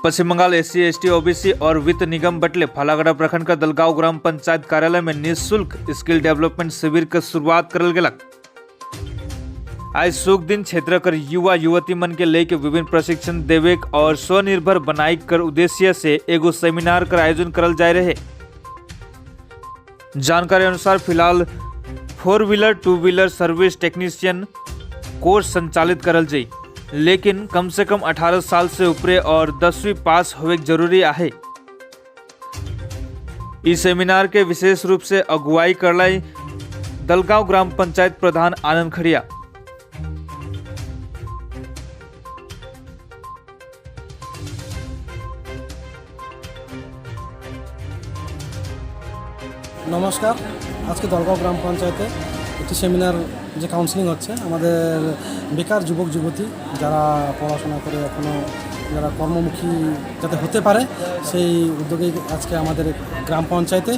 पश्चिम Bengal SC ST OBC और वित्त निगम बटले फालागड़ा प्रखंड का दलगांव ग्राम पंचायत कार्यालय में निःशुल्क स्किल डेवलपमेंट शिविर के शुरुआत करल गेलक। आज शुभ दिन क्षेत्र कर युवा युवती मन के लेके विभिन्न प्रशिक्षण देवे और स्वनिर्भर बनाई कर उद्देश्य से एगो सेमिनार कर आयोजन करल जाए रहे। जानकारी अनुसार फिलहाल 4 wheeler 2 wheeler service technician course संचालित करल जाई, लेकिन कम से कम 18 साल से ऊपरे और 10वीं पास होवे जरूरी आहे। इस सेमिनार के विशेष रूप से अगुवाई करलाई दलगांव ग्राम पंचायत प्रधान आनंद खड़िया। नमस्कार। आज के दलगांव ग्राम पंचायते एक सेमिनार जो काउंसिलिंग होच्छे आमादेर बेकार युवक युवती যারা পড়াশোনা করে এখনো যারা কর্মমুখী যাতে হতে পারে সেই উদ্যোগে আজকে আমাদের গ্রাম পঞ্চায়েতে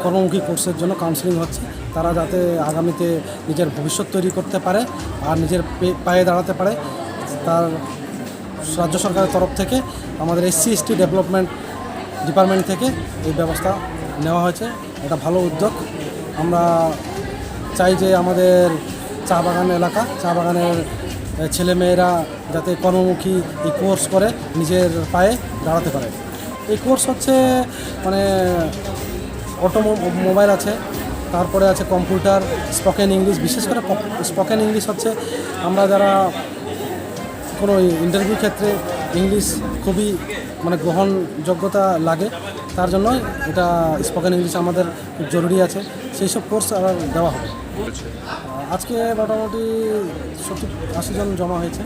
কর্মমুখী কোর্সের জন্য কাউন্সিলিং হচ্ছে। তারা যাতে আগামীতে নিজের ভবিষ্যৎ তৈরি করতে পারে আর নিজের পায়ে দাঁড়াতে পারে তার রাজ্য সরকারের তরফ থেকে আমাদের SC ST ডেভেলপমেন্ট ডিপার্টমেন্ট থেকে এই ব্যবস্থা নেওয়া হয়েছে। এটা ভালো উদ্যোগ। আমরা চাই যে আমাদের চা বাগান এলাকা চা বাগানের ছেলেমেয়েরা যাতে কর্মমুখী এই কোর্স করে নিজের পায়ে দাঁড়াতে পারে। এই কোর্স হচ্ছে মানে অটোমোবাইল আছে, তারপরে আছে কম্পিউটার, স্পোকেন ইংলিশ। বিশেষ করে স্পোকেন ইংলিশ হচ্ছে আমরা যারা কোনো ইন্টারভিউ ক্ষেত্রে ইংলিশ খুবই মানে গ্রহণযোগ্যতা লাগে, তার জন্য এটা স্পোকেন ইংলিশ আমাদের খুব জরুরি আছে। সেই সব কোর্স আবার দেওয়া হবে। আজকে মোটামুটি 70-80 জন জমা হয়েছে,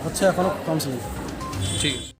হচ্ছে এখনও কাউন্সিলিং। ঠিক।